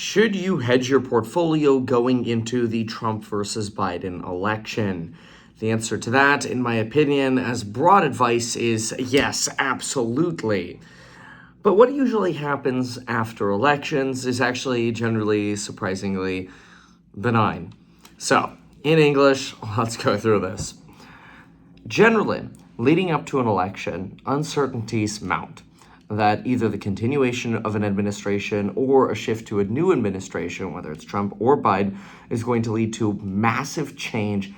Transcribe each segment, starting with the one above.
Should you hedge your portfolio going into the Trump versus Biden election? The answer to that, in my opinion, as broad advice is yes, absolutely. But what usually happens after elections is actually generally surprisingly benign. So, in English, let's go through this. Generally, leading up to an election, uncertainties mount that either the continuation of an administration or a shift to a new administration, whether it's Trump or Biden, is going to lead to massive change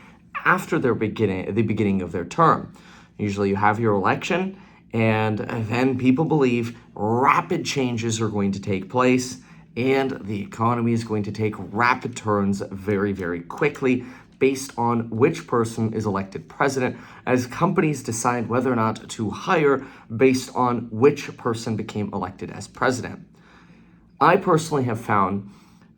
after the beginning of their term. Usually you have your election, and then people believe rapid changes are going to take place, and the economy is going to take rapid turns very, very quickly based on which person is elected president, as companies decide whether or not to hire based on which person became elected as president. I personally have found,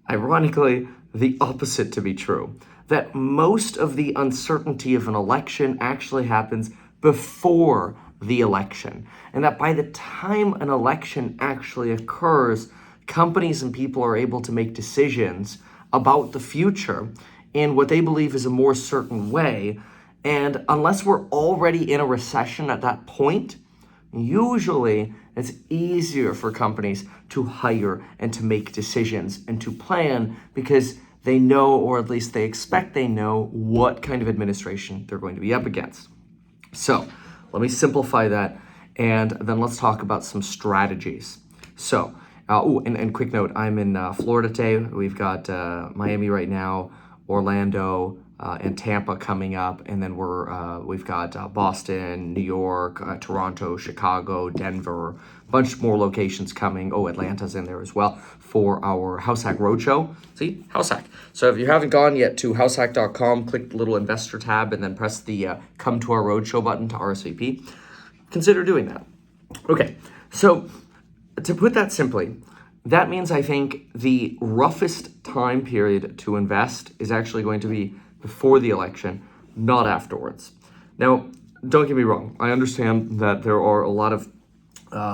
ironically, the opposite to be true, that most of the uncertainty of an election actually happens before the election, and that by the time an election actually occurs, companies and people are able to make decisions about the future in what they believe is a more certain way. And unless we're already in a recession at that point, usually it's easier for companies to hire and to make decisions and to plan because they know, or at least they expect they know, what kind of administration they're going to be up against. So let me simplify that, and then let's talk about some strategies. So, and quick note, I'm in Florida today. We've got Miami right now, Orlando, and Tampa coming up, and then we've got Boston, New York, Toronto, Chicago, Denver, a bunch more locations coming. Oh, Atlanta's in there as well for our House Hack Roadshow. See, House Hack. So if you haven't gone yet to househack.com, click the little investor tab, and then press the Come to Our Roadshow button to RSVP. Consider doing that. Okay, so to put that simply, that means I think the roughest time period to invest is actually going to be before the election, not afterwards. Now, don't get me wrong. I understand that there are a lot of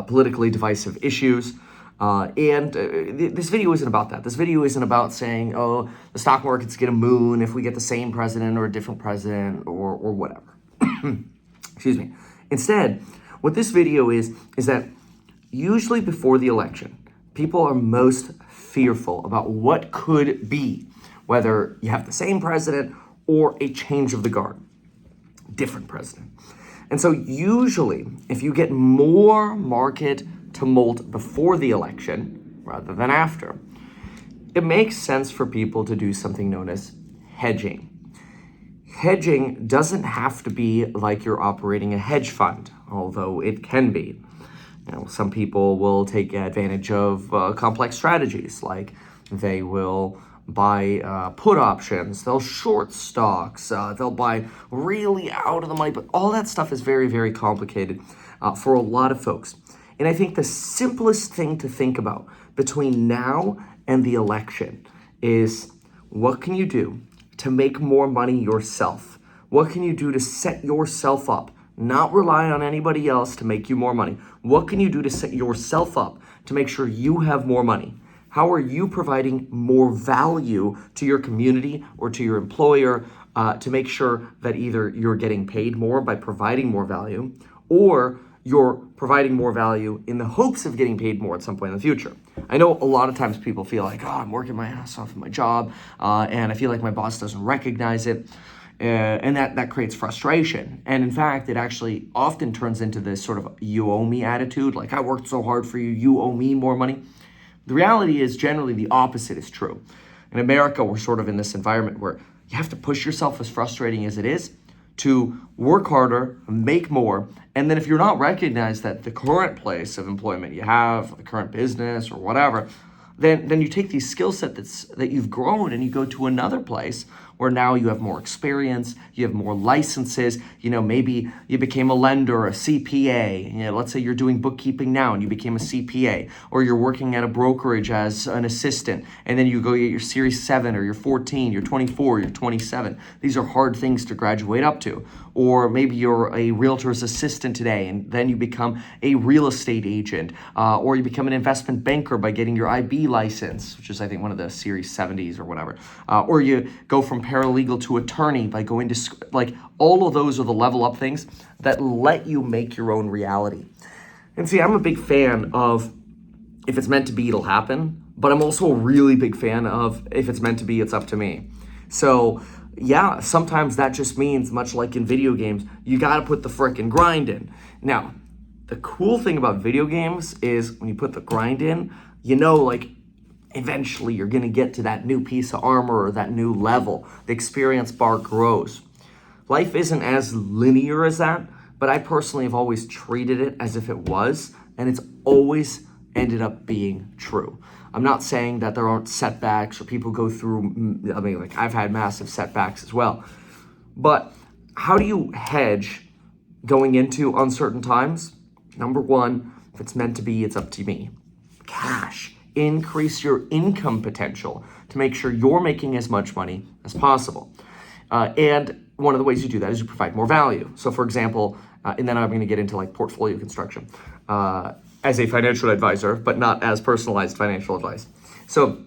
politically divisive issues, and this video isn't about that. This video isn't about saying, oh, the stock market's going to moon if we get the same president or a different president or whatever. Excuse me. Instead, what this video is that usually before the election, people are most fearful about what could be, whether you have the same president or a change of the guard, different president. And so usually, if you get more market tumult before the election rather than after, it makes sense for people to do something known as hedging. Hedging doesn't have to be like you're operating a hedge fund, although it can be. Some people will take advantage of complex strategies, like they will buy put options, they'll short stocks, they'll buy really out of the money, but all that stuff is very, very complicated for a lot of folks. And I think the simplest thing to think about between now and the election is, what can you do to make more money yourself? What can you do to set yourself up? Not rely on anybody else to make you more money. What can you do to set yourself up to make sure you have more money? How are you providing more value to your community or to your employer to make sure that either you're getting paid more by providing more value, or you're providing more value in the hopes of getting paid more at some point in the future? I know a lot of times people feel like, oh, I'm working my ass off in my job, and I feel like my boss doesn't recognize it. And that creates frustration. And in fact, it actually often turns into this sort of you owe me attitude, like, I worked so hard for you, you owe me more money. The reality is generally the opposite is true. In America, we're sort of in this environment where you have to push yourself, as frustrating as it is, to work harder, make more, and then if you're not recognized at the current place of employment you have, the current business or whatever, then you take these skill sets that you've grown and you go to another place where now you have more experience, you have more licenses, maybe you became a lender, a CPA, let's say you're doing bookkeeping now and you became a CPA, or you're working at a brokerage as an assistant, and then you go get your Series 7, or you're 14, you're 24, you're 27. These are hard things to graduate up to. Or maybe you're a realtor's assistant today, and then you become a real estate agent, or you become an investment banker by getting your IB license, which is, I think, one of the Series 70s or whatever. Or you go from paralegal to attorney by going to, all of those are the level up things that let you make your own reality. And see, I'm a big fan of if it's meant to be, it'll happen. But I'm also a really big fan of if it's meant to be, it's up to me. So yeah, sometimes that just means, much like in video games, you got to put the frickin' grind in. Now, the cool thing about video games is when you put the grind in, eventually you're going to get to that new piece of armor or that new level. The experience bar grows. Life isn't as linear as that, but I personally have always treated it as if it was, and it's always ended up being true. I'm not saying that there aren't setbacks or people go through, I've had massive setbacks as well. But how do you hedge going into uncertain times? Number one, if it's meant to be, it's up to me. Cash. Increase your income potential to make sure you're making as much money as possible. And one of the ways you do that is you provide more value. So for example, and then I'm going to get into portfolio construction as a financial advisor, but not as personalized financial advice. So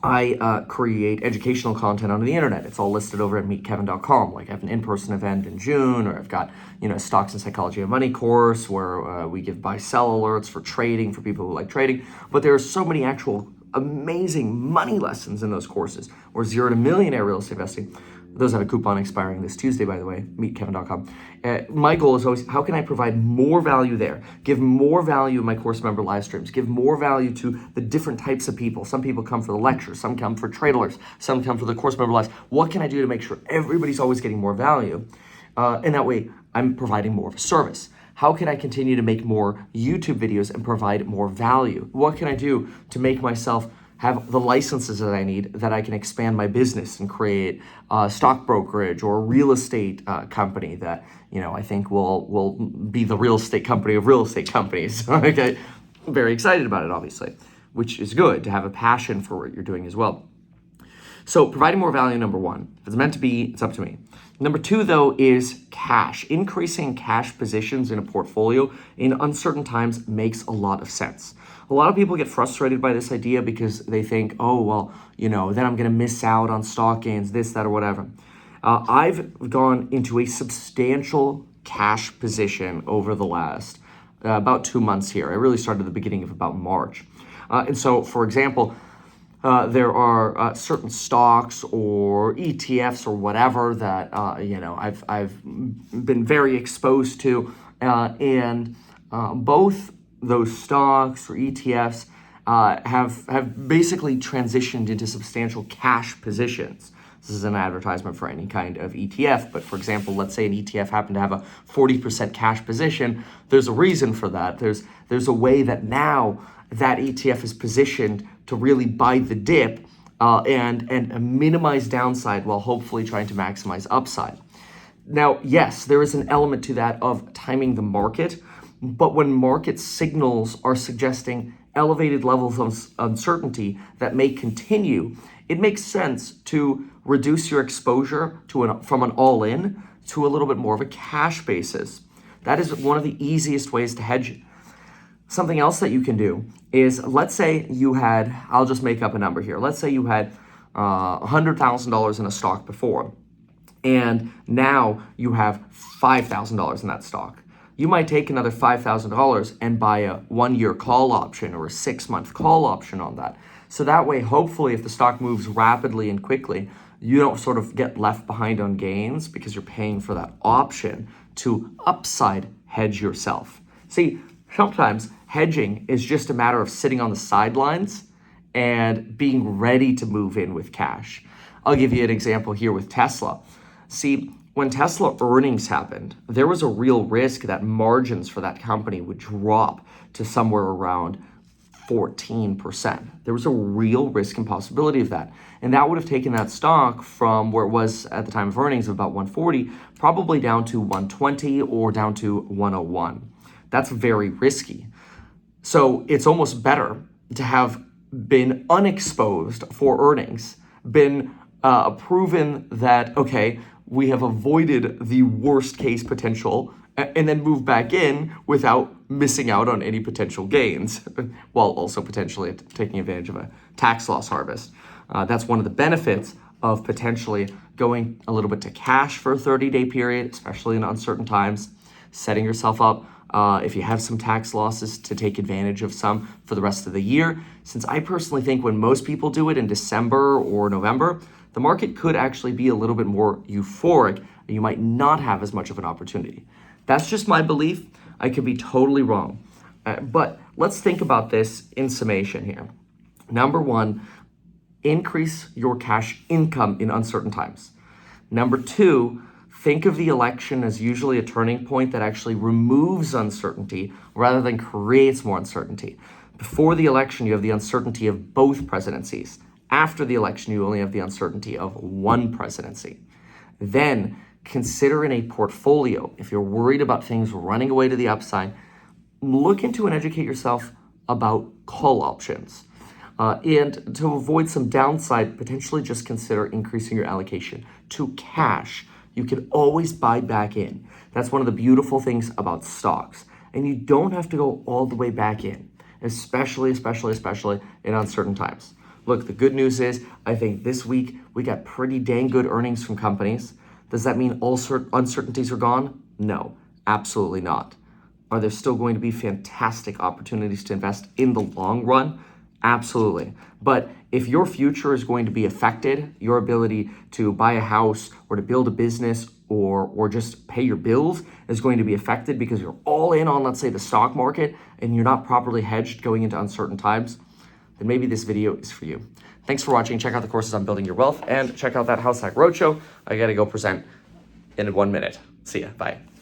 I create educational content on the internet. It's all listed over at meetkevin.com. I have an in-person event in June, or I've got stocks and psychology of money course where we give buy-sell alerts for trading for people who like trading. But there are so many actual amazing money lessons in those courses, or 0 to millionaire real estate investing. Those have a coupon expiring this Tuesday, by the way, meetkevin.com. My goal is always, how can I provide more value there? Give more value in my course member live streams. Give more value to the different types of people. Some people come for the lectures. Some come for trade alerts. Some come for the course member lives. What can I do to make sure everybody's always getting more value? And that way, I'm providing more of a service. How can I continue to make more YouTube videos and provide more value? What can I do to make myself have the licenses that I need, that I can expand my business and create a stock brokerage or a real estate company that, I think will be the real estate company of real estate companies. Okay, I'm very excited about it, obviously, which is good to have a passion for what you're doing as well. So providing more value, number one. If it's meant to be, it's up to me. Number two, though, is cash. Increasing cash positions in a portfolio in uncertain times makes a lot of sense. A lot of people get frustrated by this idea because they think, oh, well, then I'm going to miss out on stock gains, this, that, or whatever. I've gone into a substantial cash position over the last about 2 months here. I really started at the beginning of about March. And so, for example, there are certain stocks or ETFs or whatever that I've been very exposed to, and both those stocks or ETFs have basically transitioned into substantial cash positions. This is an advertisement for any kind of ETF, but for example, let's say an ETF happened to have a 40% cash position. There's a reason for that. There's a way that now that ETF is positioned to really buy the dip and minimize downside while hopefully trying to maximize upside. Now, yes, there is an element to that of timing the market, but when market signals are suggesting elevated levels of uncertainty that may continue, it makes sense to reduce your exposure from an all-in to a little bit more of a cash basis. That is one of the easiest ways to hedge. Something else that you can do is, let's say you had, I'll just make up a number here. Let's say you had $100,000 in a stock before, and now you have $5,000 in that stock. You might take another $5,000 and buy a 1-year call option or a 6-month call option on that. So that way, hopefully, if the stock moves rapidly and quickly, you don't sort of get left behind on gains because you're paying for that option to upside hedge yourself. See, sometimes hedging is just a matter of sitting on the sidelines and being ready to move in with cash. I'll give you an example here with Tesla. See, when Tesla earnings happened, there was a real risk that margins for that company would drop to somewhere around 14%. There was a real risk and possibility of that. And that would have taken that stock from where it was at the time of earnings of about 140, probably down to 120 or down to 101. That's very risky. So it's almost better to have been unexposed for earnings, been proven that, okay, we have avoided the worst case potential, and then move back in without missing out on any potential gains, while also potentially taking advantage of a tax loss harvest. That's one of the benefits of potentially going a little bit to cash for a 30-day period, especially in uncertain times, setting yourself up if you have some tax losses to take advantage of some for the rest of the year. Since I personally think when most people do it in December or November, the market could actually be a little bit more euphoric and you might not have as much of an opportunity. That's just my belief. I could be totally wrong. But let's think about this in summation here. Number one, increase your cash income in uncertain times. Number two, think of the election as usually a turning point that actually removes uncertainty rather than creates more uncertainty. Before the election, you have the uncertainty of both presidencies. After the election, you only have the uncertainty of one presidency. Then consider in a portfolio, if you're worried about things running away to the upside, look into and educate yourself about call options. And to avoid some downside, potentially just consider increasing your allocation to cash. You can always buy back in. That's one of the beautiful things about stocks. And you don't have to go all the way back in, especially in uncertain times. Look, the good news is, I think this week we got pretty dang good earnings from companies. Does that mean all uncertainties are gone? No, absolutely not. Are there still going to be fantastic opportunities to invest in the long run? Absolutely. But if your future is going to be affected, your ability to buy a house or to build a business or just pay your bills is going to be affected because you're all in on, let's say, the stock market and you're not properly hedged going into uncertain times, then maybe this video is for you. Thanks for watching. Check out the courses on building your wealth and check out that House Hack Roadshow. I got to go present in 1 minute. See ya. Bye.